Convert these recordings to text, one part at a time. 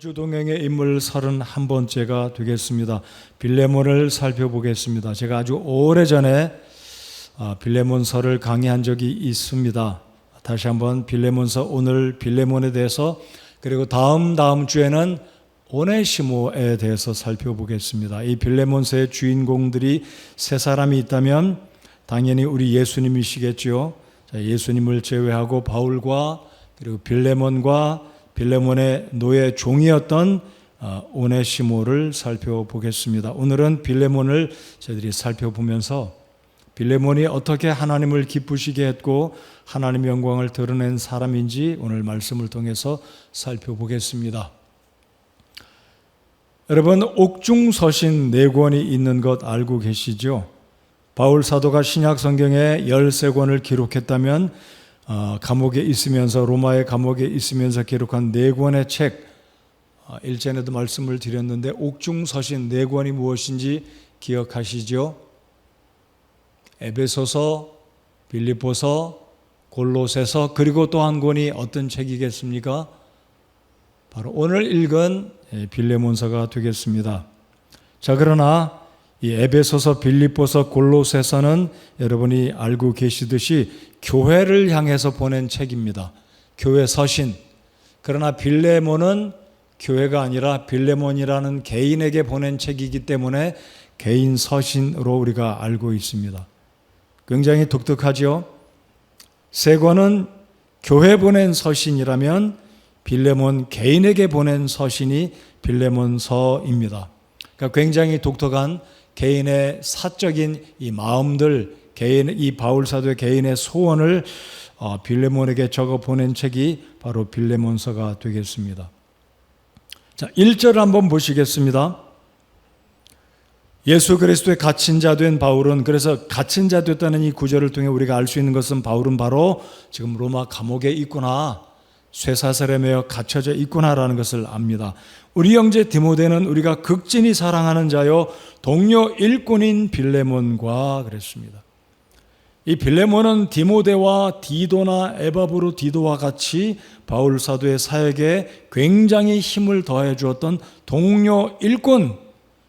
우주동행의 인물 31번째가 되겠습니다. 빌레몬을 살펴보겠습니다. 제가 아주 오래전에 빌레몬서를 강의한 적이 있습니다. 다시 한번 빌레몬서, 오늘 빌레몬에 대해서, 그리고 다음 주에는 오네시모에 대해서 살펴보겠습니다. 이 빌레몬서의 주인공들이 세 사람이 있다면 당연히 우리 예수님이시겠죠. 예수님을 제외하고 바울과 그리고 빌레몬과 빌레몬의 노예 종이었던 오네시모를 살펴보겠습니다. 오늘은 빌레몬을 저희들이 살펴보면서 빌레몬이 어떻게 하나님을 기쁘시게 했고 하나님의 영광을 드러낸 사람인지 오늘 말씀을 통해서 살펴보겠습니다. 여러분, 옥중서신 4권이 있는 것 알고 계시죠? 바울 사도가 신약 성경에 13권을 기록했다면 감옥에 있으면서, 로마의 감옥에 있으면서 기록한 4권의 책, 일전에도 말씀을 드렸는데 옥중서신 4권이 무엇인지 기억하시죠? 에베소서, 빌립보서, 골로새서, 그리고 또 한 권이 어떤 책이겠습니까? 바로 오늘 읽은 빌레몬서가 되겠습니다. 자, 그러나 이 에베소서, 빌립보서, 골로새서는 여러분이 알고 계시듯이 교회를 향해서 보낸 책입니다. 교회 서신. 그러나 빌레몬은 교회가 아니라 빌레몬이라는 개인에게 보낸 책이기 때문에 개인 서신으로 우리가 알고 있습니다. 굉장히 독특하죠? 세 권은 교회 보낸 서신이라면 빌레몬 개인에게 보낸 서신이 빌레몬서입니다. 그러니까 굉장히 독특한 개인의 사적인 이 마음들, 이 바울 사도의 개인의 소원을 빌레몬에게 적어 보낸 책이 바로 빌레몬서가 되겠습니다. 자, 1절 한번 보시겠습니다. 예수 그리스도의 갇힌 자 된 바울은, 그래서 갇힌 자 됐다는 이 구절을 통해 우리가 알 수 있는 것은 바울은 바로 지금 로마 감옥에 있구나, 쇠사슬에 매여 갇혀져 있구나라는 것을 압니다. 우리 형제 디모데는 우리가 극진히 사랑하는 자요 동료 일꾼인 빌레몬과 그랬습니다. 이 빌레몬은 디모데와 디도나 에바브로디도와 같이 바울 사도의 사역에 굉장히 힘을 더해 주었던 동료 일꾼,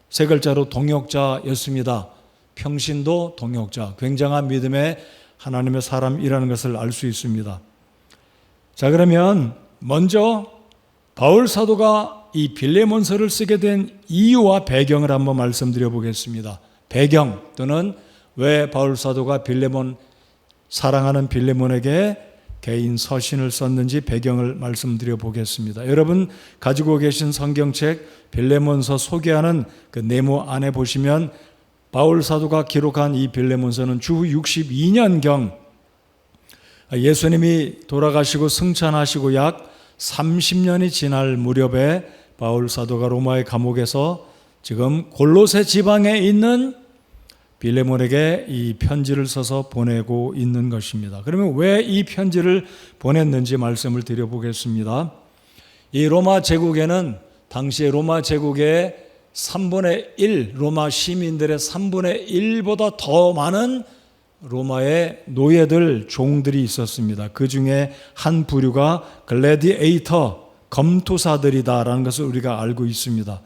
세 글자로 동역자였습니다. 평신도 동역자, 굉장한 믿음의 하나님의 사람이라는 것을 알 수 있습니다. 자, 그러면 먼저 바울 사도가 이 빌레몬서를 쓰게 된 이유와 배경을 한번 말씀드려 보겠습니다. 배경, 또는 왜 바울 사도가 사랑하는 빌레몬에게 개인 서신을 썼는지 배경을 말씀드려 보겠습니다. 여러분 가지고 계신 성경책 빌레몬서 소개하는 그 네모 안에 보시면 바울 사도가 기록한 이 빌레몬서는 주후 62년경 예수님이 돌아가시고 승천하시고 약 30년이 지날 무렵에 바울 사도가 로마의 감옥에서 지금 골로새 지방에 있는 빌레몬에게 이 편지를 써서 보내고 있는 것입니다. 그러면 왜 이 편지를 보냈는지 말씀을 드려보겠습니다. 이 로마 제국에는 당시에 로마 제국의 3분의 1, 로마 시민들의 3분의 1보다 더 많은 로마의 노예들, 종들이 있었습니다. 그 중에 한 부류가 글래디에이터, 검투사들이다라는 것을 우리가 알고 있습니다.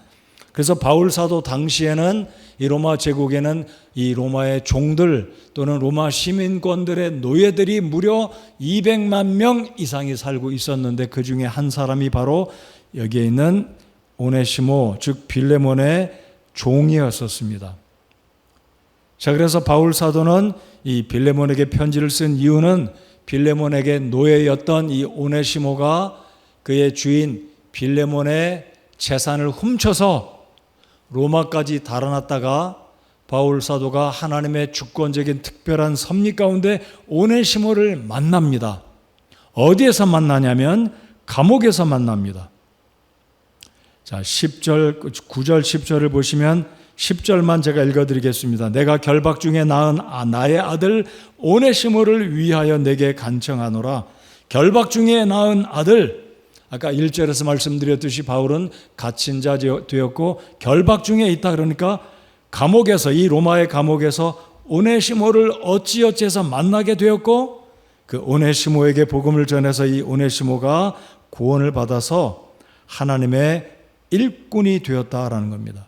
그래서 바울 사도 당시에는 이 로마 제국에는 이 로마의 종들 또는 로마 시민권들의 노예들이 무려 200만 명 이상이 살고 있었는데 그 중에 한 사람이 바로 여기에 있는 오네시모, 즉 빌레몬의 종이었었습니다. 자, 그래서 바울 사도는 이 빌레몬에게 편지를 쓴 이유는 빌레몬에게 노예였던 이 오네시모가 그의 주인 빌레몬의 재산을 훔쳐서 로마까지 달아났다가 바울 사도가 하나님의 주권적인 특별한 섭리 가운데 오네시모를 만납니다. 어디에서 만나냐면 감옥에서 만납니다. 자, 9절 10절을 보시면 10절만 제가 읽어드리겠습니다. 내가 결박 중에 낳은 나의 아들 오네시모를 위하여 내게 간청하노라. 결박 중에 낳은 아들, 아까 1절에서 말씀드렸듯이 바울은 갇힌 자 되었고 결박 중에 있다. 그러니까 감옥에서, 이 로마의 감옥에서 오네시모를 어찌어찌해서 만나게 되었고 그 오네시모에게 복음을 전해서 이 오네시모가 구원을 받아서 하나님의 일꾼이 되었다라는 겁니다.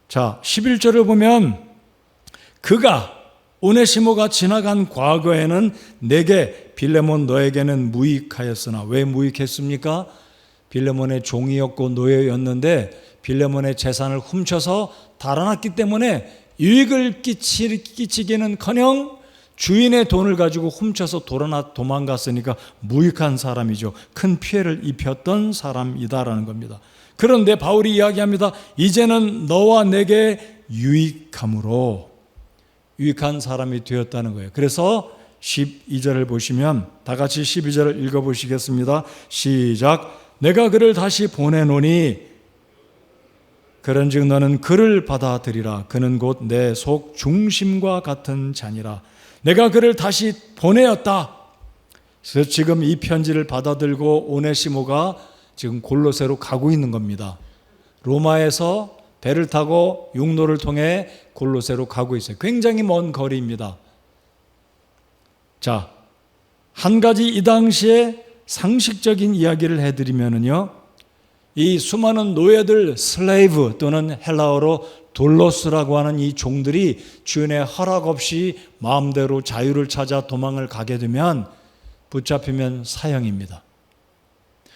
자, 11절을 보면 그가 오네시모가 지나간 과거에는 내게 빌레몬 너에게는 무익하였으나 왜 무익했습니까? 빌레몬의 종이었고 노예였는데 빌레몬의 재산을 훔쳐서 달아났기 때문에 유익을 끼치기는커녕 주인의 돈을 가지고 훔쳐서 도망갔으니까 무익한 사람이죠. 큰 피해를 입혔던 사람이다라는 겁니다. 그런데 바울이 이야기합니다. 이제는 너와 내게 유익함으로 유익한 사람이 되었다는 거예요. 그래서 12절을 보시면 다 같이 12절을 읽어보시겠습니다. 시작. 내가 그를 다시 보내노니 그런즉 너는 그를 받아들이라. 그는 곧 내 속 중심과 같은 자니라. 내가 그를 다시 보내었다. 그래서 지금 이 편지를 받아들고 오네시모가 지금 골로새로 가고 있는 겁니다. 로마에서 배를 타고 육로를 통해 골로새로 가고 있어요. 굉장히 먼 거리입니다. 자, 한 가지 이 당시에 상식적인 이야기를 해드리면요, 이 수많은 노예들, 슬레이브 또는 헬라어로 돌로스라고 하는 이 종들이 주인의 허락 없이 마음대로 자유를 찾아 도망을 가게 되면 붙잡히면 사형입니다.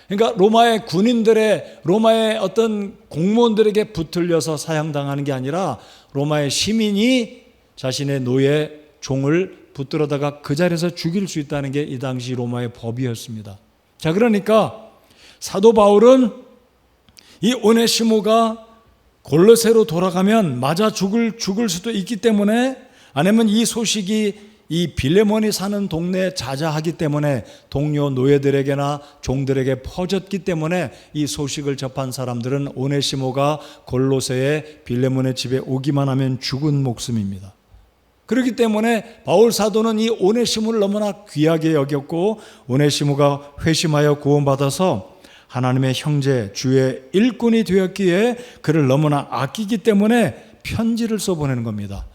그러니까 로마의 군인들의, 로마의 어떤 공무원들에게 붙들려서 사형당하는 게 아니라 로마의 시민이 자신의 노예, 종을 붙들어다가 그 자리에서 죽일 수 있다는 게 이 당시 로마의 법이었습니다. 자, 그러니까 사도 바울은 이 오네시모가 골로새로 돌아가면 맞아 죽을 수도 있기 때문에, 아니면 이 소식이 이 빌레몬이 사는 동네에 자자하기 때문에 동료 노예들에게나 종들에게 퍼졌기 때문에 이 소식을 접한 사람들은 오네시모가 골로새의 빌레몬의 집에 오기만 하면 죽은 목숨입니다. 그렇기 때문에 바울 사도는 이 오네시모를 너무나 귀하게 여겼고, 오네시모가 회심하여 구원받아서 하나님의 형제, 주의 일꾼이 되었기에 그를 너무나 아끼기 때문에 편지를 써보내는 겁니다.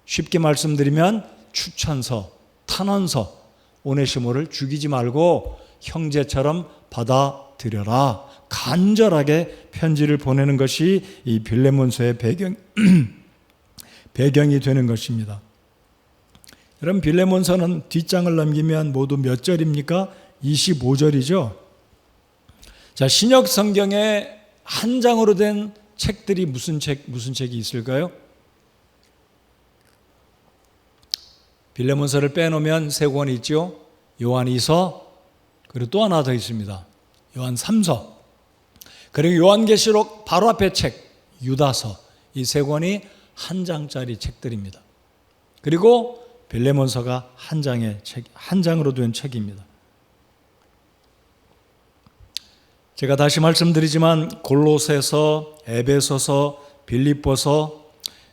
쉽게 말씀드리면 추천서, 탄원서, 오네시모를 죽이지 말고 형제처럼 받아들여라, 간절하게 편지를 보내는 것이 이 빌레몬서의 배경이 되는 것입니다. 여러분, 빌레몬서는 뒷장을 넘기면 모두 몇 절입니까? 25절이죠. 자, 신약 성경에 한 장으로 된 책들이 무슨 책이 있을까요? 빌레몬서를 빼놓으면 세 권이 있죠. 요한 2서, 그리고 또 하나 더 있습니다. 요한 3서, 그리고 요한계시록 바로 앞에 책 유다서, 이 세 권이 한 장짜리 책들입니다. 그리고 빌레몬서가 한 장으로 된 책입니다. 제가 다시 말씀드리지만 골로새서, 에베소서, 빌립보서,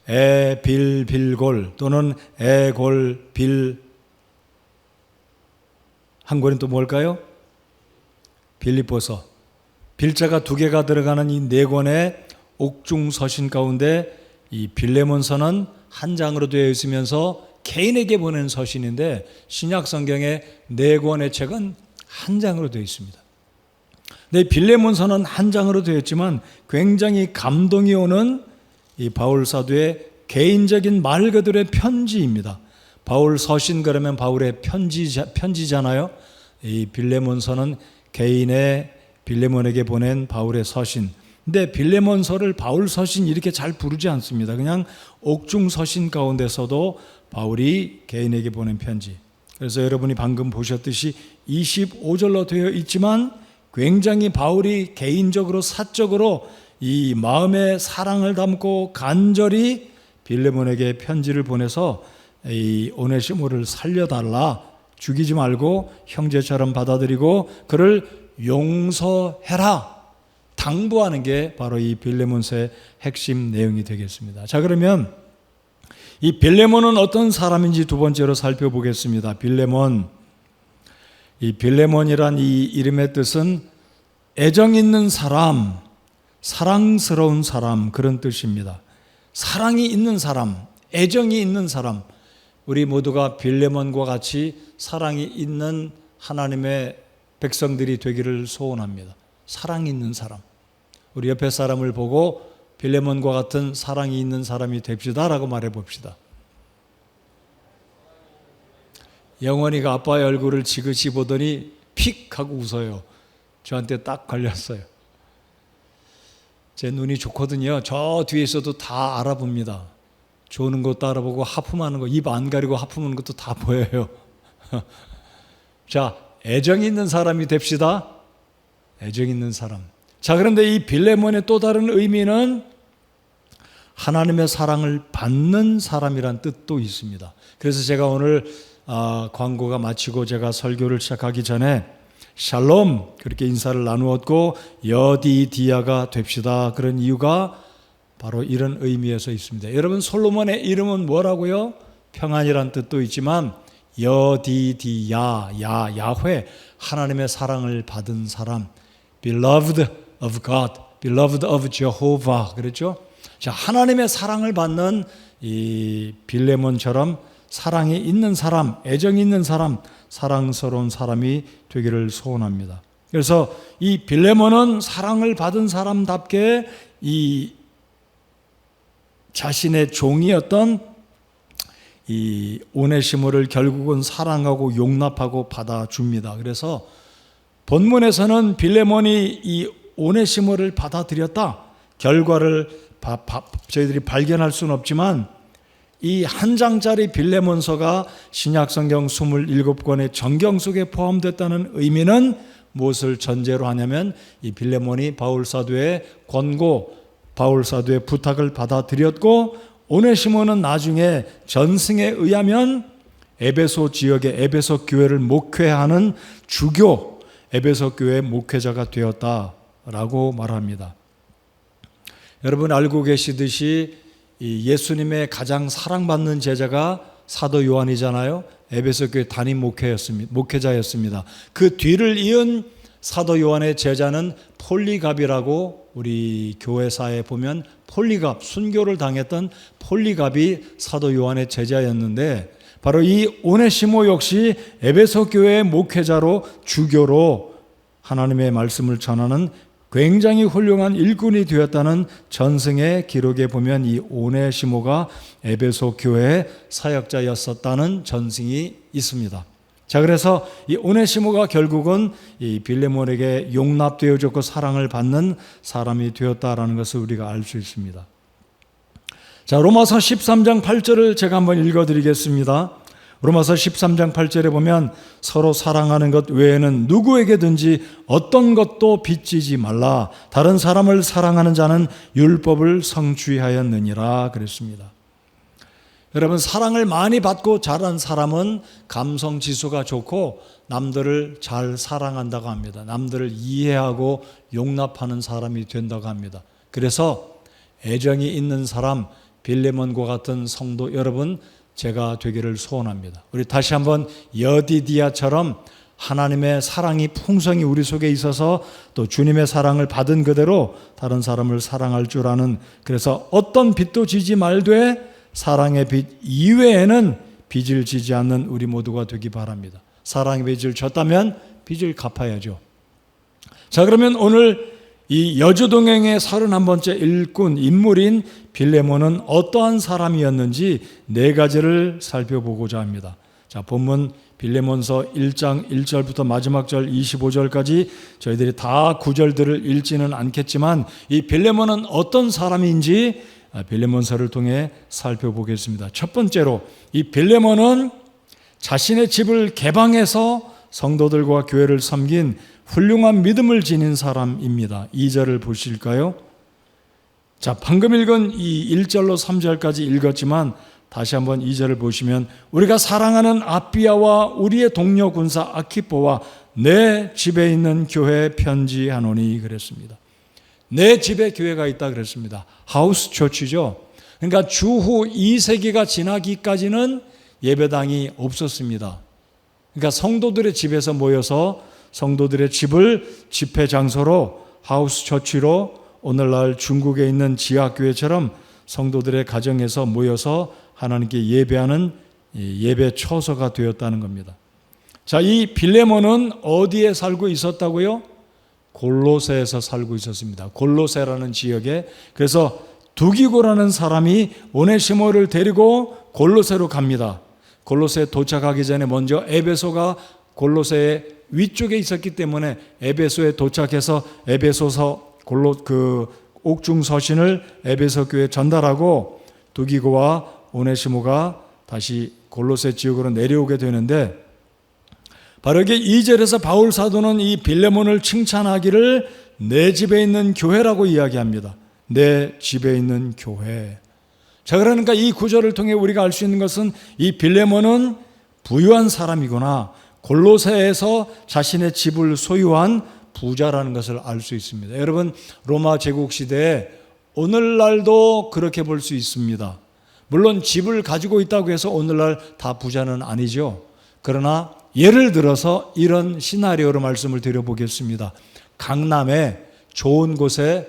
에빌빌골 또는 에골빌, 한 권은 또 뭘까요? 빌립보서. 빌자가 두 개가 들어가는 이 네 권의 옥중서신 가운데 이 빌레몬서는 한 장으로 되어 있으면서 개인에게 보낸 서신인데, 신약 성경의 네 권의 책은 한 장으로 되어 있습니다. 네, 빌레몬서는 한 장으로 되어 있지만 굉장히 감동이 오는 이 바울 사도의 개인적인 말 그대로의 편지입니다. 바울 서신 그러면 바울의 편지잖아요. 이 빌레몬서는 개인의 빌레몬에게 보낸 바울의 서신. 근데 빌레몬서를 바울 서신 이렇게 잘 부르지 않습니다. 그냥 옥중 서신 가운데서도 바울이 개인에게 보낸 편지. 그래서 여러분이 방금 보셨듯이 25절로 되어 있지만 굉장히 바울이 개인적으로 사적으로 이 마음의 사랑을 담고 간절히 빌레몬에게 편지를 보내서 이 오네시모를 살려달라, 죽이지 말고 형제처럼 받아들이고 그를 용서해라 당부하는 게 바로 이 빌레몬서의 핵심 내용이 되겠습니다. 자, 그러면 이 빌레몬은 어떤 사람인지 두 번째로 살펴보겠습니다. 이 빌레몬이란 이 이름의 뜻은 애정 있는 사람, 사랑스러운 사람, 그런 뜻입니다. 사랑이 있는 사람, 애정이 있는 사람, 우리 모두가 빌레몬과 같이 사랑이 있는 하나님의 백성들이 되기를 소원합니다. 사랑이 있는 사람. 우리 옆에 사람을 보고 빌레몬과 같은 사랑이 있는 사람이 됩시다라고 말해 봅시다. 영원이가 아빠의 얼굴을 지그시 보더니 픽 하고 웃어요. 저한테 딱 걸렸어요. 제 눈이 좋거든요. 저 뒤에 있어도 다 알아봅니다. 조는 것도 알아보고 하품하는 거, 입 안 가리고 하품하는 것도 다 보여요. 자, 애정 있는 사람이 됩시다. 애정 있는 사람. 자, 그런데 이 빌레몬의 또 다른 의미는 하나님의 사랑을 받는 사람이란 뜻도 있습니다. 그래서 제가 오늘 광고가 마치고 제가 설교를 시작하기 전에 샬롬 그렇게 인사를 나누었고 여디디아가 됩시다. 그런 이유가 바로 이런 의미에서 있습니다. 여러분, 솔로몬의 이름은 뭐라고요? 평안이란 뜻도 있지만 여디디야, 야훼, 하나님의 사랑을 받은 사람, beloved of God, beloved of Jehovah 그랬죠? 자, 하나님의 사랑을 받는 이 빌레몬처럼 사랑이 있는 사람, 애정이 있는 사람, 사랑스러운 사람이 되기를 소원합니다. 그래서 이 빌레몬은 사랑을 받은 사람답게 이 자신의 종이었던 이 오네시모를 결국은 사랑하고 용납하고 받아줍니다. 그래서 본문에서는 빌레몬이 이 오네시모를 받아들였다. 결과를 저희들이 발견할 수는 없지만 이 한 장짜리 빌레몬서가 신약성경 27권의 정경 속에 포함됐다는 의미는 무엇을 전제로 하냐면 이 빌레몬이 바울사도의 권고, 바울사도의 부탁을 받아들였고 오네시모는 나중에 전승에 의하면 에베소 지역의 에베소 교회를 목회하는 주교, 에베소 교회의 목회자가 되었다라고 말합니다. 여러분 알고 계시듯이 이 예수님의 가장 사랑받는 제자가 사도 요한이잖아요. 에베소 교회 담임 목회자였습니다. 그 뒤를 이은 사도 요한의 제자는 폴리갑이라고 우리 교회사에 보면 폴리갑, 순교를 당했던 폴리갑이 사도 요한의 제자였는데 바로 이 오네시모 역시 에베소 교회의 목회자로 주교로 하나님의 말씀을 전하는 굉장히 훌륭한 일꾼이 되었다는 전승의 기록에 보면 이 오네시모가 에베소 교회의 사역자였었다는 전승이 있습니다. 자, 그래서 이 오네시모가 결국은 이 빌레몬에게 용납되어졌고 사랑을 받는 사람이 되었다라는 것을 우리가 알 수 있습니다. 자, 로마서 13장 8절을 제가 한번 읽어드리겠습니다. 로마서 13장 8절에 보면 서로 사랑하는 것 외에는 누구에게든지 어떤 것도 빚지지 말라. 다른 사람을 사랑하는 자는 율법을 성취하였느니라 그랬습니다. 여러분, 사랑을 많이 받고 자란 사람은 감성 지수가 좋고 남들을 잘 사랑한다고 합니다. 남들을 이해하고 용납하는 사람이 된다고 합니다. 그래서 애정이 있는 사람, 빌레몬과 같은 성도 여러분, 제가 되기를 소원합니다. 우리 다시 한번 여디디아처럼 하나님의 사랑이 풍성히 우리 속에 있어서 또 주님의 사랑을 받은 그대로 다른 사람을 사랑할 줄 아는, 그래서 어떤 빚도 지지 말되 사랑의 빚 이외에는 빚을 지지 않는 우리 모두가 되기 바랍니다. 사랑의 빚을 졌다면 빚을 갚아야죠. 자, 그러면 오늘 이 여주동행의 31번째 일꾼 인물인 빌레몬은 어떠한 사람이었는지 네 가지를 살펴보고자 합니다. 자, 본문 빌레몬서 1장 1절부터 마지막 절 25절까지 저희들이 다 구절들을 읽지는 않겠지만 이 빌레몬은 어떤 사람인지 빌레몬서를 통해 살펴보겠습니다. 첫 번째로 이 빌레몬은 자신의 집을 개방해서 성도들과 교회를 섬긴 훌륭한 믿음을 지닌 사람입니다. 2절을 보실까요? 자, 방금 읽은 이 1절로 3절까지 읽었지만 다시 한번 2절을 보시면 우리가 사랑하는 아비아와 우리의 동료 군사 아키포와 내 집에 있는 교회에 편지하노니 그랬습니다. 내 집에 교회가 있다 그랬습니다. 하우스 처치죠. 그러니까 주후 2세기가 지나기까지는 예배당이 없었습니다. 그러니까 성도들의 집에서 모여서 성도들의 집을 집회 장소로 하우스 처치로 오늘날 중국에 있는 지하교회처럼 성도들의 가정에서 모여서 하나님께 예배하는 예배 처소가 되었다는 겁니다. 자, 이 빌레몬은 어디에 살고 있었다고요? 골로새에서 살고 있었습니다. 골로새라는 지역에. 그래서 두기고라는 사람이 오네시모를 데리고 골로새로 갑니다. 골로새에 도착하기 전에 먼저 에베소가 골로새의 위쪽에 있었기 때문에 에베소에 도착해서 에베소서 옥중 서신을 에베소 교회에 전달하고 두기고와 오네시모가 다시 골로새 지역으로 내려오게 되는데, 바로 이게 2절에서 바울 사도는 이 빌레몬을 칭찬하기를 내 집에 있는 교회라고 이야기합니다. 내 집에 있는 교회. 자, 그러니까 이 구절을 통해 우리가 알 수 있는 것은 이 빌레몬은 부유한 사람이구나, 골로새에서 자신의 집을 소유한 부자라는 것을 알 수 있습니다. 여러분, 로마 제국 시대에 오늘날도 그렇게 볼 수 있습니다. 물론 집을 가지고 있다고 해서 오늘날 다 부자는 아니죠. 그러나 예를 들어서 이런 시나리오로 말씀을 드려보겠습니다. 강남에 좋은 곳에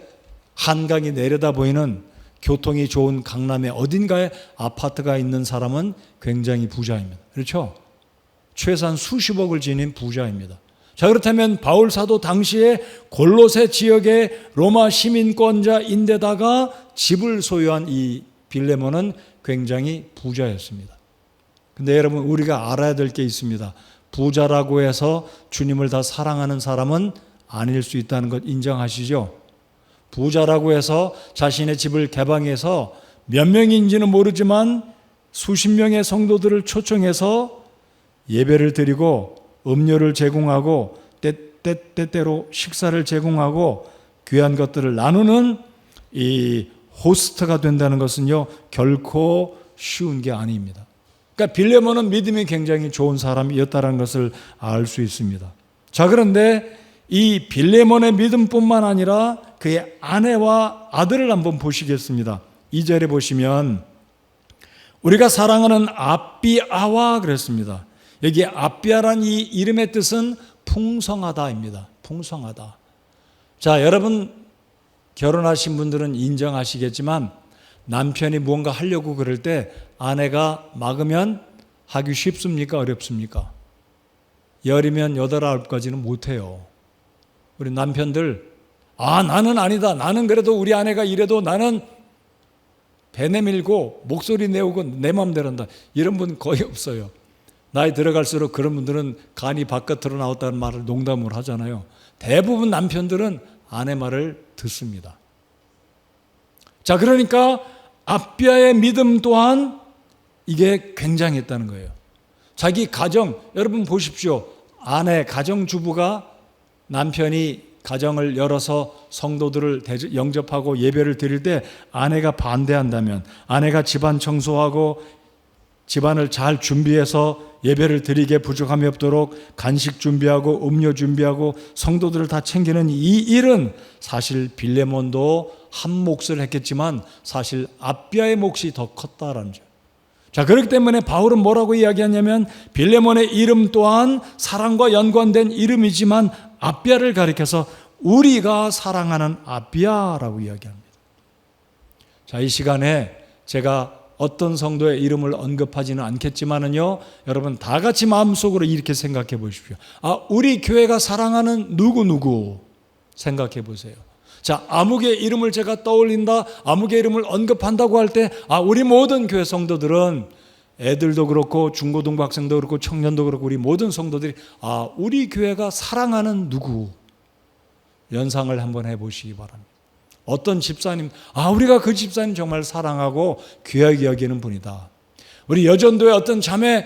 한강이 내려다 보이는 교통이 좋은 강남의 어딘가에 아파트가 있는 사람은 굉장히 부자입니다. 그렇죠? 최소한 수십억을 지닌 부자입니다. 자, 그렇다면 바울 사도 당시에 골로새 지역의 로마 시민권자인데다가 집을 소유한 이 빌레몬은 굉장히 부자였습니다. 근데 여러분, 우리가 알아야 될 게 있습니다. 부자라고 해서 주님을 다 사랑하는 사람은 아닐 수 있다는 것 인정하시죠? 부자라고 해서 자신의 집을 개방해서 몇 명인지는 모르지만 수십 명의 성도들을 초청해서 예배를 드리고 음료를 제공하고 때때로 식사를 제공하고 귀한 것들을 나누는 이 호스트가 된다는 것은요, 결코 쉬운 게 아닙니다. 그러니까 빌레몬은 믿음이 굉장히 좋은 사람이었다는 것을 알 수 있습니다. 자, 그런데 이 빌레몬의 믿음뿐만 아니라 그의 아내와 아들을 한번 보시겠습니다. 2절에 보시면 우리가 사랑하는 아비아와 그랬습니다. 여기 아비아란 이 이름의 뜻은 풍성하다입니다. 풍성하다. 자, 여러분 결혼하신 분들은 인정하시겠지만 남편이 무언가 하려고 그럴 때 아내가 막으면 하기 쉽습니까? 어렵습니까? 10이면 8, 9까지는 못해요. 우리 남편들, 나는 아니다. 나는 그래도 우리 아내가 이래도 나는 배 내밀고 목소리 내오고 내 마음대로 한다. 이런 분 거의 없어요. 나이 들어갈수록 그런 분들은 간이 바깥으로 나왔다는 말을 농담으로 하잖아요. 대부분 남편들은 아내 말을 듣습니다. 자, 그러니까 아비아의 믿음 또한 이게 굉장했다는 거예요. 자기 가정, 여러분 보십시오. 아내, 가정주부가 남편이 가정을 열어서 성도들을 영접하고 예배를 드릴 때 아내가 반대한다면, 아내가 집안 청소하고 집안을 잘 준비해서 예배를 드리게 부족함이 없도록 간식 준비하고 음료 준비하고 성도들을 다 챙기는 이 일은 사실 빌레몬도 한 몫을 했겠지만 사실 아비아의 몫이 더 컸다라는 거죠. 자, 그렇기 때문에 바울은 뭐라고 이야기하냐면 빌레몬의 이름 또한 사랑과 연관된 이름이지만 아비아를 가리켜서 우리가 사랑하는 아비아라고 이야기합니다. 자, 이 시간에 제가 어떤 성도의 이름을 언급하지는 않겠지만은요, 여러분 다 같이 마음속으로 이렇게 생각해 보십시오. 우리 교회가 사랑하는 누구 생각해 보세요. 자, 아무개 이름을 제가 떠올린다, 아무개 이름을 언급한다고 할 때 우리 모든 교회 성도들은, 애들도 그렇고 중고등부 학생도 그렇고 청년도 그렇고 우리 모든 성도들이 우리 교회가 사랑하는 누구 연상을 한번 해보시기 바랍니다. 어떤 집사님, 우리가 그 집사님 정말 사랑하고 귀하게 여기는 분이다. 우리 여전도의 어떤 자매,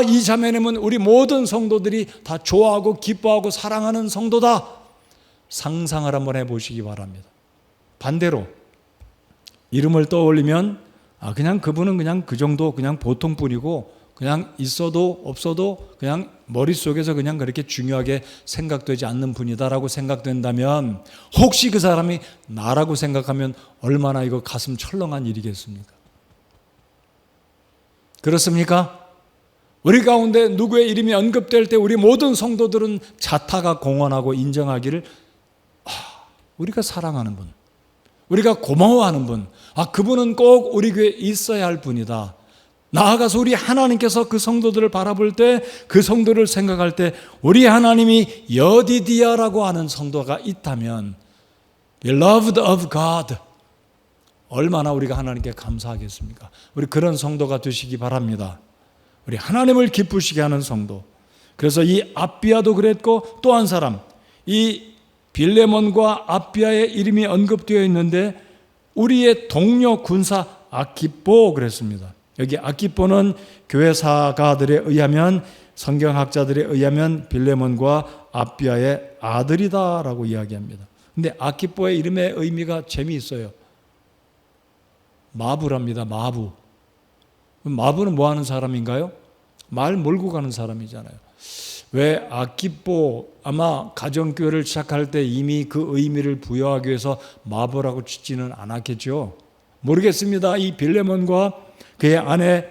이 자매님은 우리 모든 성도들이 다 좋아하고 기뻐하고 사랑하는 성도다. 상상을 한번 해보시기 바랍니다. 반대로 이름을 떠올리면 그냥 그분은 그냥 그 정도 그냥 보통 분이고 그냥 있어도 없어도 그냥 머릿속에서 그냥 그렇게 중요하게 생각되지 않는 분이다라고 생각된다면, 혹시 그 사람이 나라고 생각하면 얼마나 이거 가슴 철렁한 일이겠습니까? 그렇습니까? 우리 가운데 누구의 이름이 언급될 때 우리 모든 성도들은 자타가 공언하고 인정하기를 우리가 사랑하는 분, 우리가 고마워하는 분, 그분은 꼭 우리 교회에 있어야 할 분이다. 나아가서 우리 하나님께서 그 성도들을 바라볼 때, 그 성도를 생각할 때 우리 하나님이 여디디아라고 하는 성도가 있다면, Beloved of God, 얼마나 우리가 하나님께 감사하겠습니까? 우리 그런 성도가 되시기 바랍니다. 우리 하나님을 기쁘시게 하는 성도. 그래서 이 아비아도 그랬고, 또 한 사람, 이 빌레몬과 아비아의 이름이 언급되어 있는데 우리의 동료 군사 아키뽀 그랬습니다. 여기 아키뽀는 교회사가들에 의하면, 성경학자들에 의하면 빌레몬과 아비아의 아들이다라고 이야기합니다. 근데 아키뽀의 이름의 의미가 재미있어요. 마부랍니다. 마부. 마부는 뭐 하는 사람인가요? 말 몰고 가는 사람이잖아요. 왜 아키뽀, 아마 가정교회를 시작할 때 이미 그 의미를 부여하기 위해서 마부라고 짓지는 않았겠죠. 모르겠습니다. 이 빌레몬과 그의 아내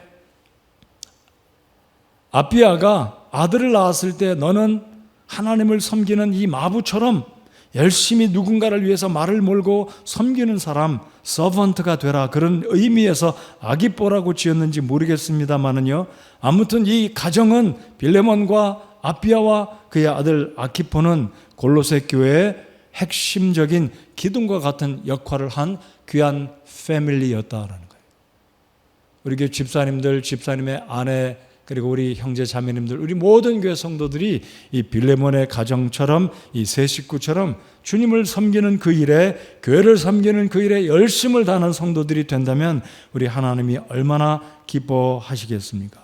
아비아가 아들을 낳았을 때 너는 하나님을 섬기는 이 마부처럼 열심히 누군가를 위해서 말을 몰고 섬기는 사람, 서번트가 되라, 그런 의미에서 아기뽀라고 지었는지 모르겠습니다만은요, 아무튼 이 가정은 빌레몬과 아비아와 그의 아들 아키포는 골로새 교회의 핵심적인 기둥과 같은 역할을 한 귀한 패밀리였다라는 거예요. 우리 교회 집사님들, 집사님의 아내, 그리고 우리 형제 자매님들, 우리 모든 교회 성도들이 이 빌레몬의 가정처럼, 이 세 식구처럼 주님을 섬기는 그 일에, 교회를 섬기는 그 일에 열심을 다하는 성도들이 된다면 우리 하나님이 얼마나 기뻐하시겠습니까?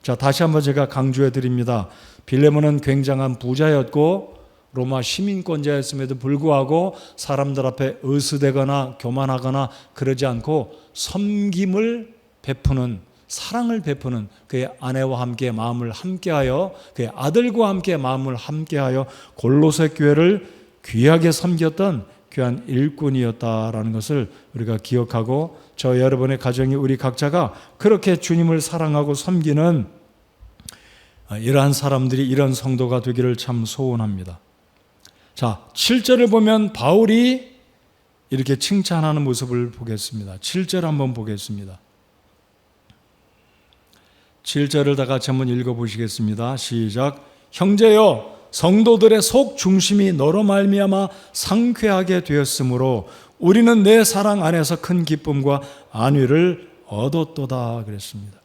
자, 다시 한번 제가 강조해 드립니다. 빌레몬은 굉장한 부자였고 로마 시민권자였음에도 불구하고 사람들 앞에 으스대거나 교만하거나 그러지 않고 섬김을 베푸는, 사랑을 베푸는, 그의 아내와 함께 마음을 함께하여, 그의 아들과 함께 마음을 함께하여 골로새 교회를 귀하게 섬겼던 귀한 일꾼이었다라는 것을 우리가 기억하고, 저 여러분의 가정이, 우리 각자가 그렇게 주님을 사랑하고 섬기는 이러한 사람들이, 이런 성도가 되기를 참 소원합니다. 자, 7절을 보면 바울이 이렇게 칭찬하는 모습을 보겠습니다. 7절 한번 보겠습니다. 7절을 다 같이 한번 읽어보시겠습니다. 시작. 형제여, 성도들의 속 중심이 너로 말미암아 상쾌하게 되었으므로 우리는 내 사랑 안에서 큰 기쁨과 안위를 얻었도다 그랬습니다.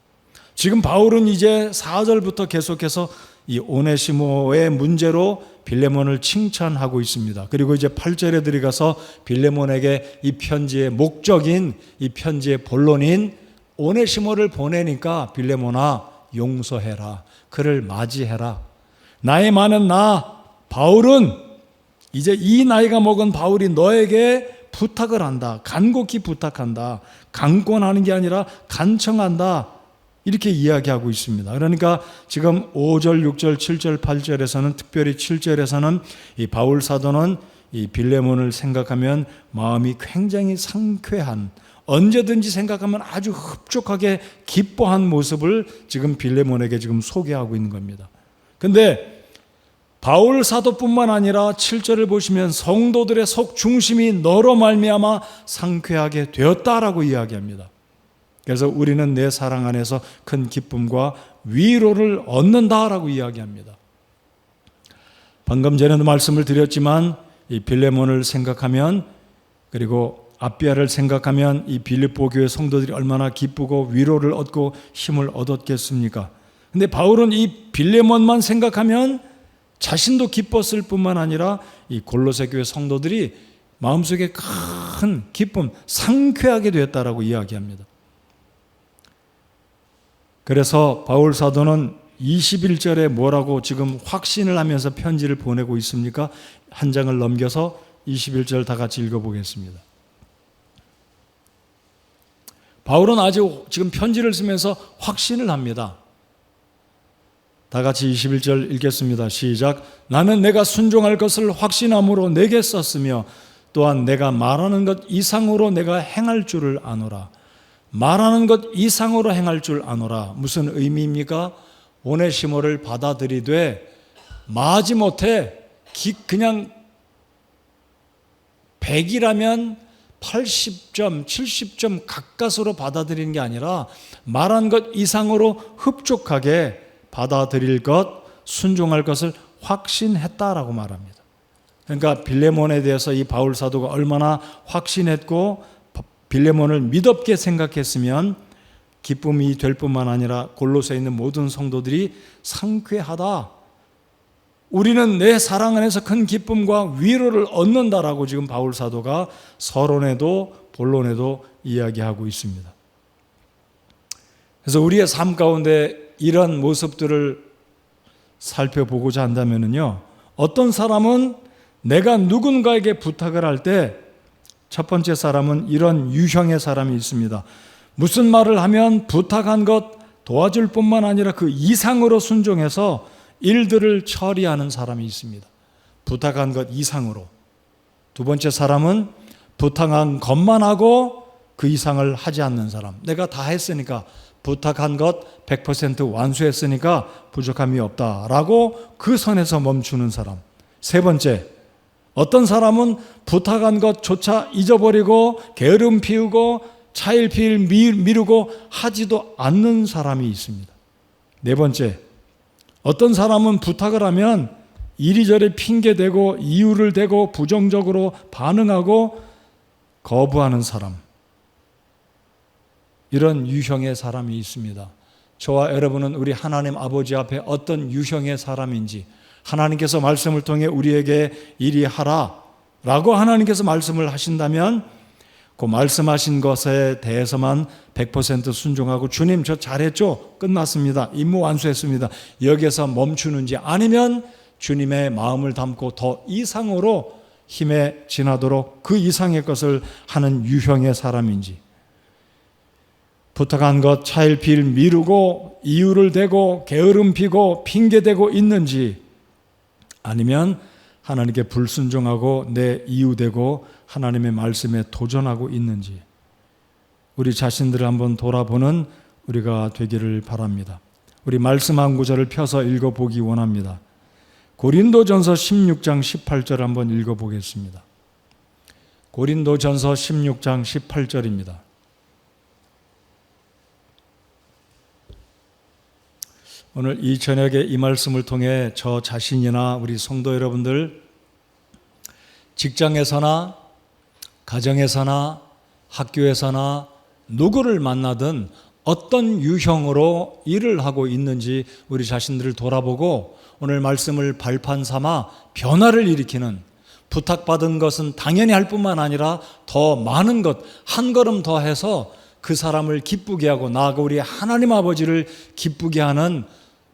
지금 바울은 이제 4절부터 계속해서 이 오네시모의 문제로 빌레몬을 칭찬하고 있습니다. 그리고 이제 8절에 들어가서 빌레몬에게 이 편지의 목적인, 이 편지의 본론인 오네시모를 보내니까 빌레몬아 용서해라, 그를 맞이해라. 나이 많은 나 바울은, 이제 이 나이가 먹은 바울이 너에게 부탁을 한다, 간곡히 부탁한다, 강권하는 게 아니라 간청한다, 이렇게 이야기하고 있습니다. 그러니까 지금 5절, 6절, 7절, 8절에서는, 특별히 7절에서는 이 바울 사도는 이 빌레몬을 생각하면 마음이 굉장히 상쾌한, 언제든지 생각하면 아주 흡족하게 기뻐한 모습을 지금 빌레몬에게 지금 소개하고 있는 겁니다. 근데 바울 사도뿐만 아니라 7절을 보시면 성도들의 속 중심이 너로 말미암아 상쾌하게 되었다라고 이야기합니다. 그래서 우리는 내 사랑 안에서 큰 기쁨과 위로를 얻는다라고 이야기합니다. 방금 전에도 말씀을 드렸지만 이 빌레몬을 생각하면, 그리고 아비아를 생각하면 이 빌립보 교회 성도들이 얼마나 기쁘고 위로를 얻고 힘을 얻었겠습니까? 근데 바울은 이 빌레몬만 생각하면 자신도 기뻤을 뿐만 아니라 이 골로새 교회 성도들이 마음속에 큰 기쁨, 상쾌하게 되었다라고 이야기합니다. 그래서 바울 사도는 21절에 뭐라고 지금 확신을 하면서 편지를 보내고 있습니까? 한 장을 넘겨서 21절 다 같이 읽어보겠습니다. 바울은 아직 지금 편지를 쓰면서 확신을 합니다. 다 같이 21절 읽겠습니다. 시작. 나는 내가 순종할 것을 확신함으로 내게 썼으며 또한 내가 말하는 것 이상으로 내가 행할 줄을 아노라. 말하는 것 이상으로 행할 줄 아노라. 무슨 의미입니까? 오네시모를 받아들이되 마지못해 그냥 100이라면 80점, 70점 가까스로 받아들이는 게 아니라 말한 것 이상으로 흡족하게 받아들일 것, 순종할 것을 확신했다라고 말합니다. 그러니까 빌레몬에 대해서 이 바울 사도가 얼마나 확신했고 빌레몬을 믿었게 생각했으면 기쁨이 될 뿐만 아니라 골로새에 있는 모든 성도들이 상쾌하다. 우리는 내 사랑 안에서 큰 기쁨과 위로를 얻는다라고 지금 바울 사도가 서론에도 본론에도 이야기하고 있습니다. 그래서 우리의 삶 가운데 이런 모습들을 살펴보고자 한다면요, 어떤 사람은 내가 누군가에게 부탁을 할 때 첫 번째 사람은 이런 유형의 사람이 있습니다. 무슨 말을 하면 부탁한 것 도와줄 뿐만 아니라 그 이상으로 순종해서 일들을 처리하는 사람이 있습니다. 부탁한 것 이상으로. 두 번째 사람은 부탁한 것만 하고 그 이상을 하지 않는 사람. 내가 다 했으니까, 부탁한 것 100% 완수했으니까 부족함이 없다라고 그 선에서 멈추는 사람. 세 번째, 어떤 사람은 부탁한 것조차 잊어버리고 게으름 피우고 차일피일 미루고 하지도 않는 사람이 있습니다. 네 번째, 어떤 사람은 부탁을 하면 이리저리 핑계대고 이유를 대고 부정적으로 반응하고 거부하는 사람. 이런 유형의 사람이 있습니다. 저와 여러분은 우리 하나님 아버지 앞에 어떤 유형의 사람인지, 하나님께서 말씀을 통해 우리에게 이리 하라 라고 하나님께서 말씀을 하신다면 그 말씀하신 것에 대해서만 100% 순종하고 주님 저 잘했죠? 끝났습니다. 임무 완수했습니다. 여기에서 멈추는지, 아니면 주님의 마음을 담고 더 이상으로 힘에 지나도록 그 이상의 것을 하는 유형의 사람인지, 부탁한 것 차일피일 미루고 이유를 대고 게으름 피고 핑계대고 있는지, 아니면 하나님께 불순종하고 내 이유되고 하나님의 말씀에 도전하고 있는지, 우리 자신들을 한번 돌아보는 우리가 되기를 바랍니다. 우리 말씀 한 구절을 펴서 읽어보기 원합니다. 고린도전서 16장 18절 한번 읽어보겠습니다. 고린도전서 16장 18절입니다. 오늘 이 저녁에 이 말씀을 통해 저 자신이나 우리 성도 여러분들, 직장에서나 가정에서나 학교에서나 누구를 만나든 어떤 유형으로 일을 하고 있는지 우리 자신들을 돌아보고 오늘 말씀을 발판 삼아 변화를 일으키는, 부탁받은 것은 당연히 할 뿐만 아니라 더 많은 것, 한 걸음 더 해서 그 사람을 기쁘게 하고 나아가 우리 하나님 아버지를 기쁘게 하는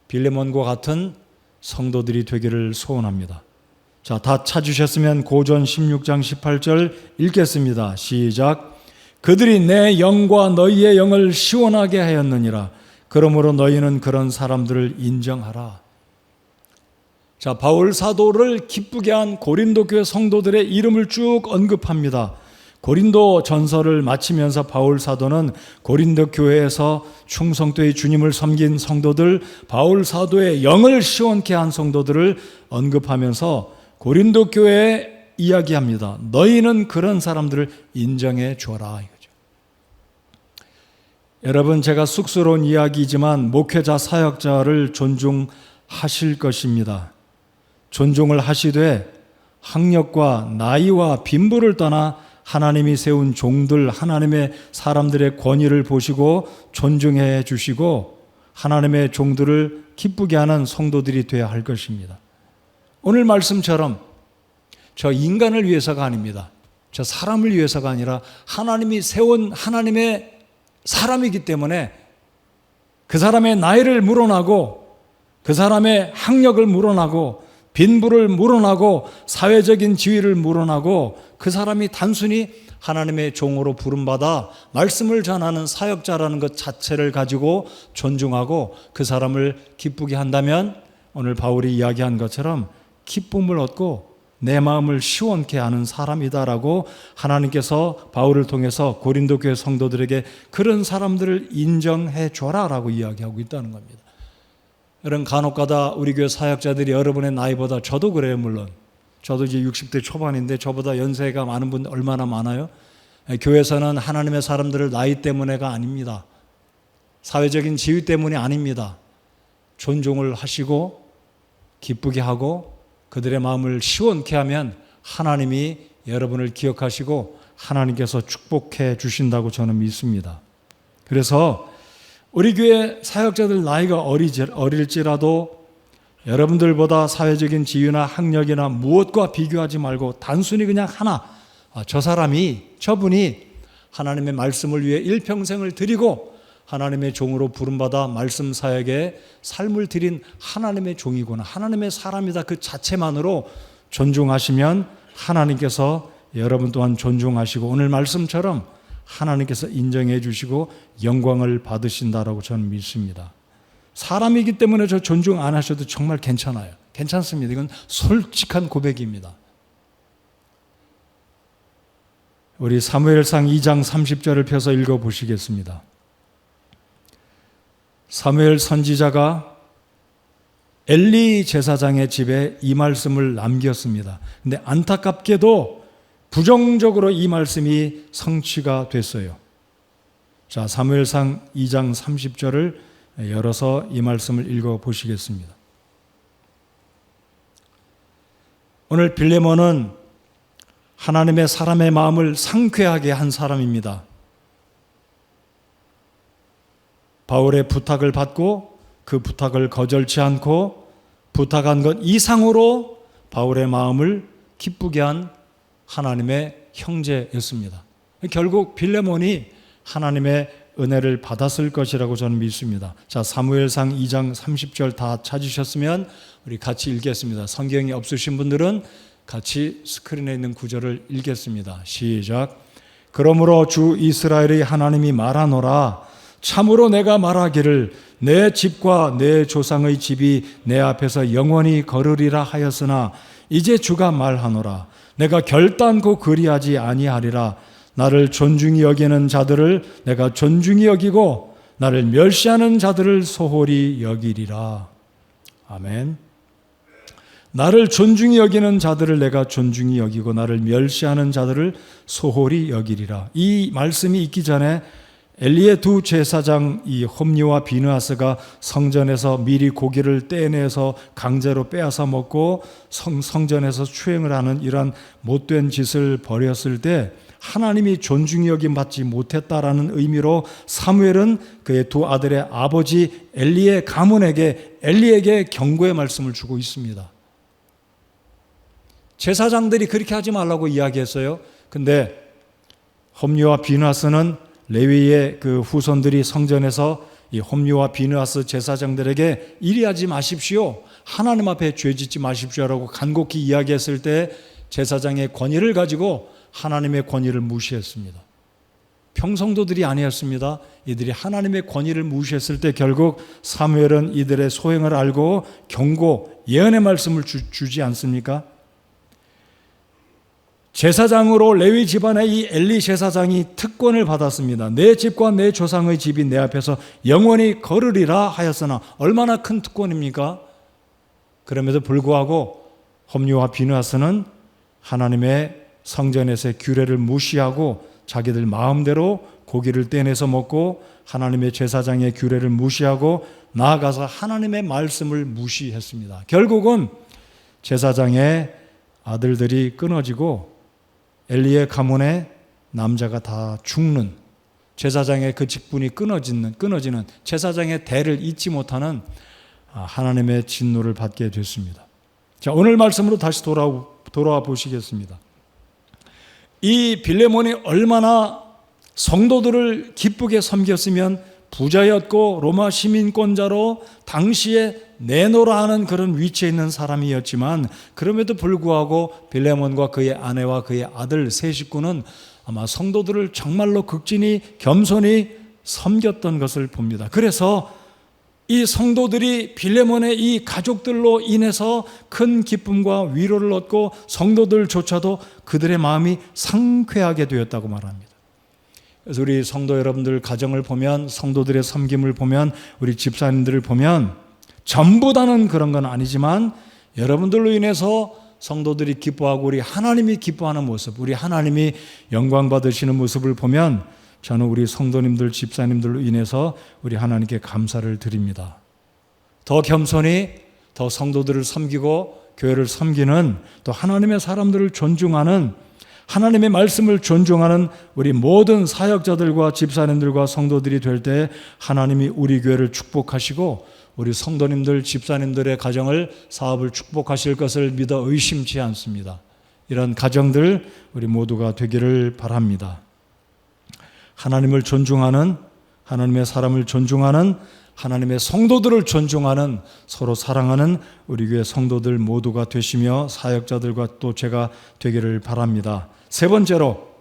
빌레몬과 같은 성도들이 되기를 소원합니다. 자, 다 찾으셨으면 고전 16장 18절 읽겠습니다. 시작. 그들이 내 영과 너희의 영을 시원하게 하였느니라. 그러므로 너희는 그런 사람들을 인정하라. 자, 바울 사도를 기쁘게 한 고린도 교회 성도들의 이름을 쭉 언급합니다. 고린도 전서를 마치면서 바울 사도는 고린도 교회에서 충성되이 주님을 섬긴 성도들, 바울 사도의 영을 시원케 한 성도들을 언급하면서 고린도 교회에 이야기합니다. 너희는 그런 사람들을 인정해 줘라 이거죠. 여러분, 제가 쑥스러운 이야기이지만 목회자 사역자를 존중하실 것입니다. 존중을 하시되 학력과 나이와 빈부를 떠나 하나님이 세운 종들, 하나님의 사람들의 권위를 보시고 존중해 주시고 하나님의 종들을 기쁘게 하는 성도들이 되어야 할 것입니다. 오늘 말씀처럼 저 인간을 위해서가 아닙니다. 저 사람을 위해서가 아니라 하나님이 세운 하나님의 사람이기 때문에 그 사람의 나이를 물어나고 그 사람의 학력을 물어나고 빈부를 물어나고 사회적인 지위를 물어나고 그 사람이 단순히 하나님의 종으로 부름받아 말씀을 전하는 사역자라는 것 자체를 가지고 존중하고 그 사람을 기쁘게 한다면 오늘 바울이 이야기한 것처럼 기쁨을 얻고 내 마음을 시원케 하는 사람이다라고 하나님께서 바울을 통해서 고린도 교회 성도들에게 그런 사람들을 인정해 줘라라고 이야기하고 있다는 겁니다. 이런 간혹가다 우리 교회 사역자들이 여러분의 나이보다, 저도 그래요. 물론 저도 이제 60대 초반인데 저보다 연세가 많은 분 얼마나 많아요. 교회에서는 하나님의 사람들을 나이 때문에가 아닙니다. 사회적인 지위 때문이 아닙니다. 존중을 하시고 기쁘게 하고 그들의 마음을 시원케 하면 하나님이 여러분을 기억하시고 하나님께서 축복해 주신다고 저는 믿습니다. 그래서 우리 교회 사역자들 나이가 어릴지라도 여러분들보다 사회적인 지위나 학력이나 무엇과 비교하지 말고 단순히 그냥 하나, 저분이 하나님의 말씀을 위해 일평생을 드리고 하나님의 종으로 부름받아 말씀 사역에 삶을 드린 하나님의 종이구나, 하나님의 사람이다, 그 자체만으로 존중하시면 하나님께서 여러분 또한 존중하시고 오늘 말씀처럼 하나님께서 인정해 주시고 영광을 받으신다라고 저는 믿습니다. 사람이기 때문에 저 존중 안 하셔도 정말 괜찮아요. 괜찮습니다. 이건 솔직한 고백입니다. 우리 사무엘상 2장 30절을 펴서 읽어보시겠습니다. 사무엘 선지자가 엘리 제사장의 집에 이 말씀을 남겼습니다. 근데 안타깝게도 부정적으로 이 말씀이 성취가 됐어요. 자, 사무엘상 2장 30절을 열어서 이 말씀을 읽어보시겠습니다. 오늘 빌레몬은 하나님의 사람의 마음을 상쾌하게 한 사람입니다. 바울의 부탁을 받고 그 부탁을 거절치 않고 부탁한 것 이상으로 바울의 마음을 기쁘게 한 하나님의 형제였습니다. 결국 빌레몬이 하나님의 은혜를 받았을 것이라고 저는 믿습니다. 자, 사무엘상 2장 30절 다 찾으셨으면 우리 같이 읽겠습니다. 성경이 없으신 분들은 같이 스크린에 있는 구절을 읽겠습니다. 시작. 그러므로 주 이스라엘의 하나님이 말하노라. 참으로 내가 말하기를 내 집과 내 조상의 집이 내 앞에서 영원히 거르리라 하였으나 이제 주가 말하노라. 내가 결단코 그리하지 아니하리라. 나를 존중히 여기는 자들을 내가 존중히 여기고 나를 멸시하는 자들을 소홀히 여기리라. 아멘. 나를 존중히 여기는 자들을 내가 존중히 여기고 나를 멸시하는 자들을 소홀히 여기리라. 이 말씀이 있기 전에 엘리의 두 제사장 이 홈리와 비느하스가 성전에서 미리 고기를 떼내서 강제로 빼앗아 먹고 성전에서 추행을 하는 이러한 못된 짓을 벌였을 때 하나님이 존중히 여김받지 못했다라는 의미로 사무엘은 그의 두 아들의 아버지 엘리의 가문에게 엘리에게 경고의 말씀을 주고 있습니다. 제사장들이 그렇게 하지 말라고 이야기했어요. 근데 홈리와 비느하스는 레위의 그 후손들이 성전에서 이 홈리와 비느하스 제사장들에게 이리 하지 마십시오, 하나님 앞에 죄 짓지 마십시오라고 간곡히 이야기했을 때 제사장의 권위를 가지고 하나님의 권위를 무시했습니다. 평성도들이 아니었습니다. 이들이 하나님의 권위를 무시했을 때 결국 사무엘은 이들의 소행을 알고 경고, 예언의 말씀을 주지 않습니까? 제사장으로 레위 집안의 이 엘리 제사장이 특권을 받았습니다. 내 집과 내 조상의 집이 내 앞에서 영원히 거르리라 하였으나 얼마나 큰 특권입니까? 그럼에도 불구하고 홈리와 비느하스는 하나님의 성전에서의 규례를 무시하고 자기들 마음대로 고기를 떼내서 먹고 하나님의 제사장의 규례를 무시하고 나아가서 하나님의 말씀을 무시했습니다. 결국은 제사장의 아들들이 끊어지고 엘리의 가문의 남자가 다 죽는, 제사장의 그 직분이 끊어지는 제사장의 대를 잇지 못하는 하나님의 진노를 받게 됐습니다. 자, 오늘 말씀으로 다시 돌아와 보시겠습니다. 이 빌레몬이 얼마나 성도들을 기쁘게 섬겼으면 부자였고 로마 시민권자로 당시에 내노라 하는 그런 위치에 있는 사람이었지만 그럼에도 불구하고 빌레몬과 그의 아내와 그의 아들 세 식구는 아마 성도들을 정말로 극진히 겸손히 섬겼던 것을 봅니다. 그래서 이 성도들이 빌레몬의 이 가족들로 인해서 큰 기쁨과 위로를 얻고 성도들조차도 그들의 마음이 상쾌하게 되었다고 말합니다. 그래서 우리 성도 여러분들 가정을 보면, 성도들의 섬김을 보면, 우리 집사님들을 보면 전부 다는 그런 건 아니지만 여러분들로 인해서 성도들이 기뻐하고 우리 하나님이 기뻐하는 모습, 우리 하나님이 영광 받으시는 모습을 보면 저는 우리 성도님들, 집사님들로 인해서 우리 하나님께 감사를 드립니다. 더 겸손히 더 성도들을 섬기고 교회를 섬기는, 또 하나님의 사람들을 존중하는, 하나님의 말씀을 존중하는 우리 모든 사역자들과 집사님들과 성도들이 될 때 하나님이 우리 교회를 축복하시고 우리 성도님들, 집사님들의 가정을, 사업을 축복하실 것을 믿어 의심치 않습니다. 이런 가정들 우리 모두가 되기를 바랍니다. 하나님을 존중하는, 하나님의 사람을 존중하는, 하나님의 성도들을 존중하는, 서로 사랑하는 우리 교회 성도들 모두가 되시며 사역자들과 또 제가 되기를 바랍니다. 세 번째로,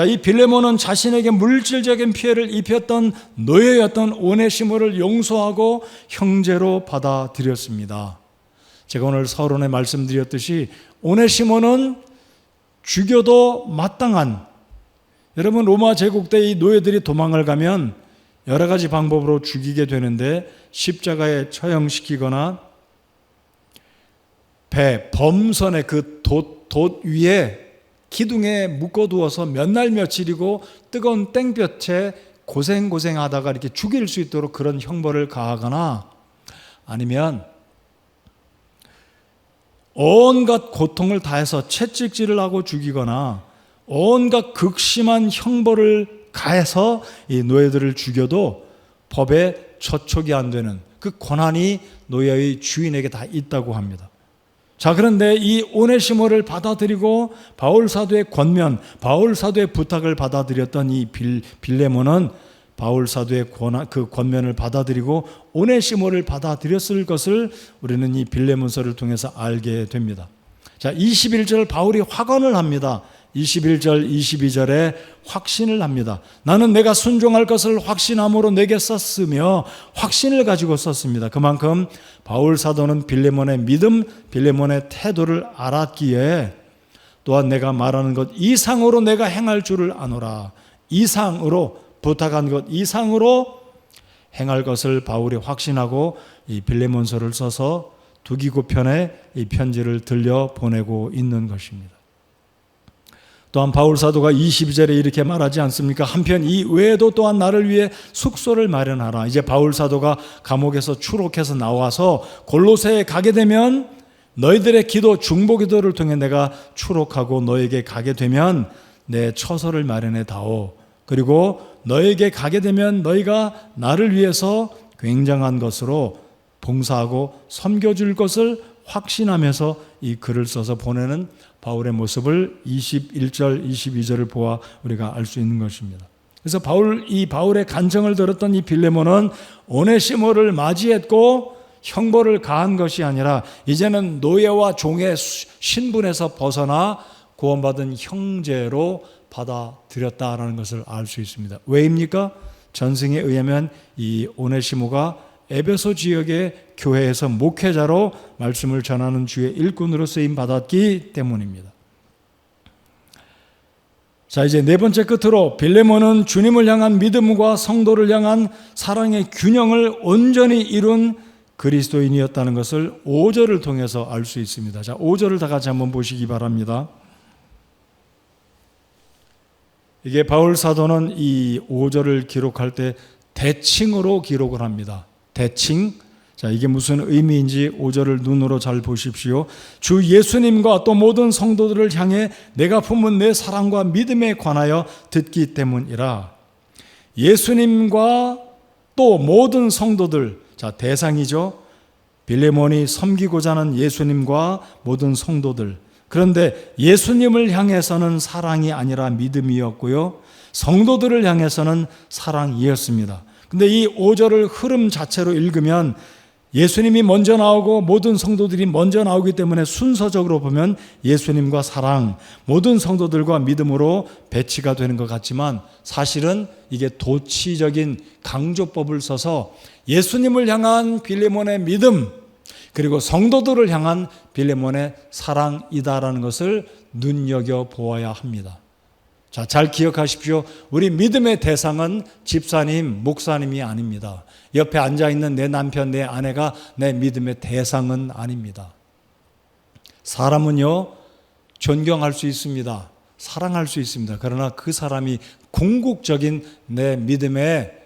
이 빌레몬은 자신에게 물질적인 피해를 입혔던 노예였던 오네시모를 용서하고 형제로 받아들였습니다. 제가 오늘 서론에 말씀드렸듯이 오네시모는 죽여도 마땅한, 여러분 로마 제국 때 이 노예들이 도망을 가면 여러 가지 방법으로 죽이게 되는데 십자가에 처형시키거나 배, 범선의 그 돛 위에 기둥에 묶어두어서 몇 날 며칠이고 뜨거운 땡볕에 고생하다가 이렇게 죽일 수 있도록 그런 형벌을 가하거나 아니면 온갖 고통을 다해서 채찍질을 하고 죽이거나 온갖 극심한 형벌을 가해서 이 노예들을 죽여도 법에 저촉이 안 되는 그 권한이 노예의 주인에게 다 있다고 합니다. 그런데 이 오네시모를 받아들이고 바울 사도의 권면, 바울 사도의 부탁을 받아들였던 이 빌레몬은 바울 사도의 그 권면을 받아들이고 오네시모를 받아들였을 것을 우리는 이 빌레몬서를 통해서 알게 됩니다. 21절 바울이 확언을 합니다. 21절, 22절에 확신을 합니다. 나는 내가 순종할 것을 확신함으로 내게 썼으며 확신을 가지고 썼습니다. 그만큼 바울 사도는 빌레몬의 믿음, 빌레몬의 태도를 알았기에 또한 내가 말하는 것 이상으로 내가 행할 줄을 아노라. 이상으로, 부탁한 것 이상으로 행할 것을 바울이 확신하고 이 빌레몬서를 써서 두기고편에 이 편지를 들려 보내고 있는 것입니다. 또한 바울 사도가 22절에 이렇게 말하지 않습니까? 한편 이 외에도 또한 나를 위해 숙소를 마련하라. 이제 바울 사도가 감옥에서 추록해서 나와서 골로새에 가게 되면 너희들의 기도, 중보 기도를 통해 내가 추록하고 너에게 가게 되면 내 처소를 마련해 다오. 그리고 너에게 가게 되면 너희가 나를 위해서 굉장한 것으로 봉사하고 섬겨줄 것을 확신하면서 이 글을 써서 보내는 바울의 모습을 21절, 22절을 보아 우리가 알 수 있는 것입니다. 그래서 바울의 간청을 들었던 이 빌레몬은 오네시모를 맞이했고 형벌을 가한 것이 아니라 이제는 노예와 종의 신분에서 벗어나 구원받은 형제로 받아들였다라는 것을 알 수 있습니다. 왜입니까? 전승에 의하면 이 오네시모가 에베소 지역의 교회에서 목회자로 말씀을 전하는 주의 일꾼으로 쓰임 받았기 때문입니다. 이제 네 번째 끝으로 빌레몬은 주님을 향한 믿음과 성도를 향한 사랑의 균형을 온전히 이룬 그리스도인이었다는 것을 5절을 통해서 알 수 있습니다. 5절을 다 같이 한번 보시기 바랍니다. 이게 바울 사도는 이 5절을 기록할 때 대칭으로 기록을 합니다. 대칭. 이게 무슨 의미인지 5절을 눈으로 잘 보십시오. 주 예수님과 또 모든 성도들을 향해 내가 품은 내 사랑과 믿음에 관하여 듣기 때문이라. 예수님과 또 모든 성도들, 대상이죠. 빌레몬이 섬기고자 하는 예수님과 모든 성도들. 그런데 예수님을 향해서는 사랑이 아니라 믿음이었고요. 성도들을 향해서는 사랑이었습니다. 근데 이 5절을 흐름 자체로 읽으면 예수님이 먼저 나오고 모든 성도들이 먼저 나오기 때문에 순서적으로 보면 예수님과 사랑, 모든 성도들과 믿음으로 배치가 되는 것 같지만 사실은 이게 도치적인 강조법을 써서 예수님을 향한 빌레몬의 믿음, 그리고 성도들을 향한 빌레몬의 사랑이다라는 것을 눈여겨보아야 합니다. 잘 기억하십시오. 우리 믿음의 대상은 집사님, 목사님이 아닙니다. 옆에 앉아있는 내 남편, 내 아내가 내 믿음의 대상은 아닙니다. 사람은요, 존경할 수 있습니다. 사랑할 수 있습니다. 그러나 그 사람이 궁극적인 내 믿음의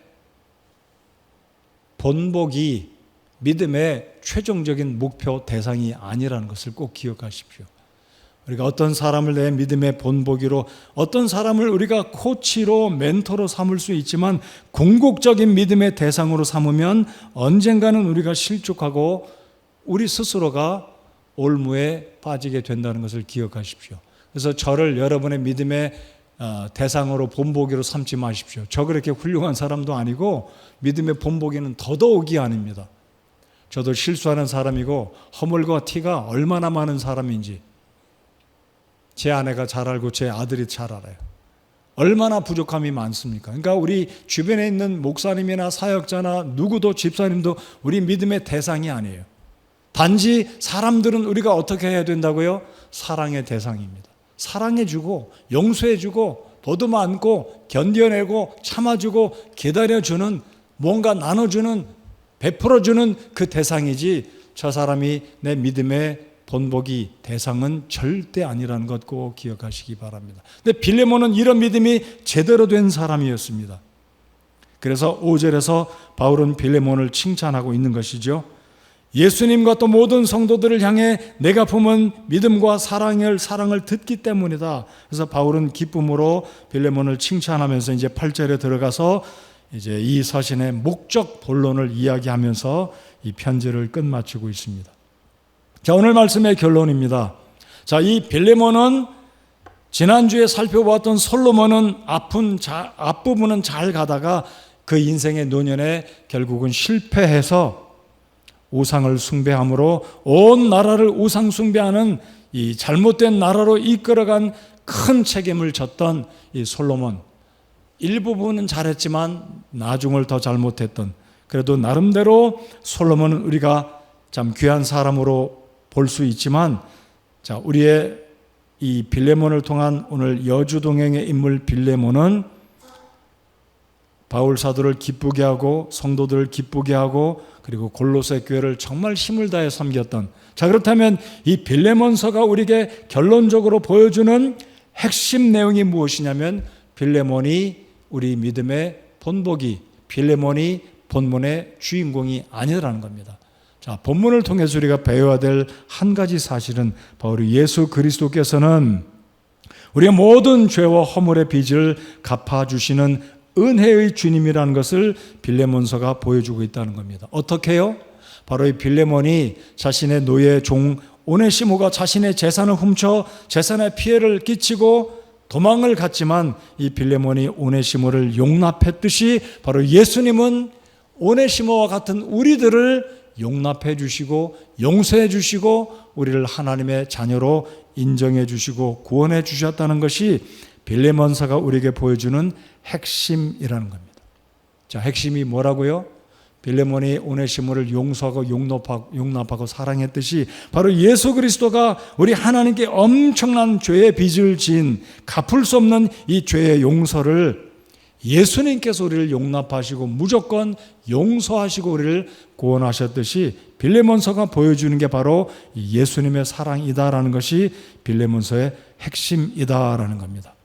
본보기, 믿음의 최종적인 목표 대상이 아니라는 것을 꼭 기억하십시오. 우리가 어떤 사람을 내 믿음의 본보기로, 어떤 사람을 우리가 코치로, 멘토로 삼을 수 있지만 궁극적인 믿음의 대상으로 삼으면 언젠가는 우리가 실족하고 우리 스스로가 올무에 빠지게 된다는 것을 기억하십시오. 그래서 저를 여러분의 믿음의 대상으로 본보기로 삼지 마십시오. 저 그렇게 훌륭한 사람도 아니고 믿음의 본보기는 더더욱이 아닙니다. 저도 실수하는 사람이고 허물과 티가 얼마나 많은 사람인지 제 아내가 잘 알고 제 아들이 잘 알아요. 얼마나 부족함이 많습니까? 그러니까 우리 주변에 있는 목사님이나 사역자나 누구도, 집사님도 우리 믿음의 대상이 아니에요. 단지 사람들은 우리가 어떻게 해야 된다고요? 사랑의 대상입니다. 사랑해주고 용서해주고 보듬어 안고 견뎌내고 참아주고 기다려주는, 뭔가 나눠주는, 베풀어주는 그 대상이지, 저 사람이 내 믿음의 본보기 대상은 절대 아니라는 것 꼭 기억하시기 바랍니다. 근데 빌레몬은 이런 믿음이 제대로 된 사람이었습니다. 그래서 5절에서 바울은 빌레몬을 칭찬하고 있는 것이죠. 예수님과 또 모든 성도들을 향해 내가 품은 믿음과 사랑을 듣기 때문이다. 그래서 바울은 기쁨으로 빌레몬을 칭찬하면서 이제 8절에 들어가서 이제 이 서신의 목적 본론을 이야기하면서 이 편지를 끝마치고 있습니다. 자, 오늘 말씀의 결론입니다. 자, 이 빌레몬은 지난주에 살펴보았던 솔로몬은 앞부분은 잘 가다가 그 인생의 노년에 결국은 실패해서 우상을 숭배함으로 온 나라를 우상 숭배하는 이 잘못된 나라로 이끌어간 큰 책임을 졌던 이 솔로몬, 일부분은 잘했지만 나중을 더 잘못했던, 그래도 나름대로 솔로몬은 우리가 참 귀한 사람으로 볼 수 있지만, 자, 우리의 이 빌레몬을 통한 오늘 여주동행의 인물 빌레몬은 바울 사도를 기쁘게 하고 성도들을 기쁘게 하고 그리고 골로새 교회를 정말 힘을 다해 섬겼던, 자, 그렇다면 이 빌레몬서가 우리에게 결론적으로 보여주는 핵심 내용이 무엇이냐면 빌레몬이 우리 믿음의 본보기, 빌레몬이 본문의 주인공이 아니라는 겁니다. 자, 본문을 통해서 우리가 배워야 될 한 가지 사실은 바로 예수 그리스도께서는 우리의 모든 죄와 허물의 빚을 갚아주시는 은혜의 주님이라는 것을 빌레몬서가 보여주고 있다는 겁니다. 어떻게 해요? 바로 이 빌레몬이 자신의 노예 종 오네시모가 자신의 재산을 훔쳐 재산에 피해를 끼치고 도망을 갔지만 이 빌레몬이 오네시모를 용납했듯이 바로 예수님은 오네시모와 같은 우리들을 용납해 주시고 용서해 주시고 우리를 하나님의 자녀로 인정해 주시고 구원해 주셨다는 것이 빌레몬서가 우리에게 보여주는 핵심이라는 겁니다. 자, 핵심이 뭐라고요? 빌레몬이 오네시모를 용서하고 용납하고 사랑했듯이 바로 예수 그리스도가 우리 하나님께 엄청난 죄의 빚을 지은 갚을 수 없는 이 죄의 용서를 예수님께서 우리를 용납하시고 무조건 용서하시고 우리를 구원하셨듯이 빌레몬서가 보여주는 게 바로 예수님의 사랑이다라는 것이 빌레몬서의 핵심이다라는 겁니다.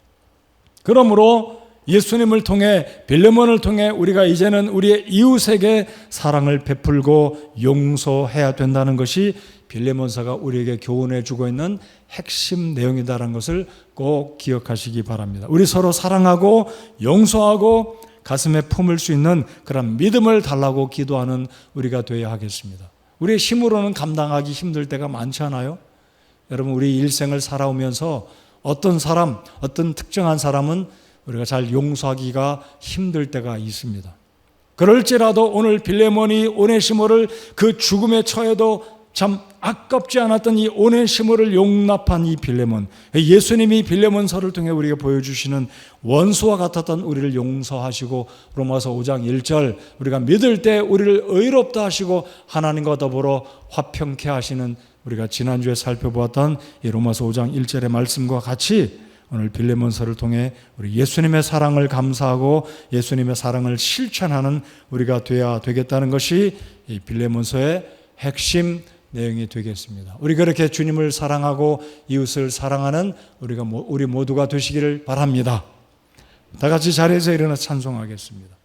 그러므로 예수님을 통해 빌레몬을 통해 우리가 이제는 우리의 이웃에게 사랑을 베풀고 용서해야 된다는 것이 빌레몬서가 우리에게 교훈해 주고 있는 핵심 내용이다라는 것을 꼭 기억하시기 바랍니다. 우리 서로 사랑하고 용서하고 가슴에 품을 수 있는 그런 믿음을 달라고 기도하는 우리가 되어야 하겠습니다. 우리의 힘으로는 감당하기 힘들 때가 많지 않아요? 여러분, 우리 일생을 살아오면서 어떤 사람, 어떤 특정한 사람은 우리가 잘 용서하기가 힘들 때가 있습니다. 그럴지라도 오늘 빌레몬이 오네시모를 그 죽음에 처해도 참 아깝지 않았던 이 오네시모를 용납한 이 빌레몬, 예수님이 빌레몬서를 통해 우리가 보여주시는 원수와 같았던 우리를 용서하시고 로마서 5장 1절 우리가 믿을 때 우리를 의롭다 하시고 하나님과 더불어 화평케 하시는 우리가 지난주에 살펴보았던 이 로마서 5장 1절의 말씀과 같이 오늘 빌레몬서를 통해 우리 예수님의 사랑을 감사하고 예수님의 사랑을 실천하는 우리가 되어야 되겠다는 것이 이 빌레몬서의 핵심 내용이 되겠습니다. 우리 그렇게 주님을 사랑하고 이웃을 사랑하는 우리 모두가 되시기를 바랍니다. 다 같이 자리에서 일어나 찬송하겠습니다.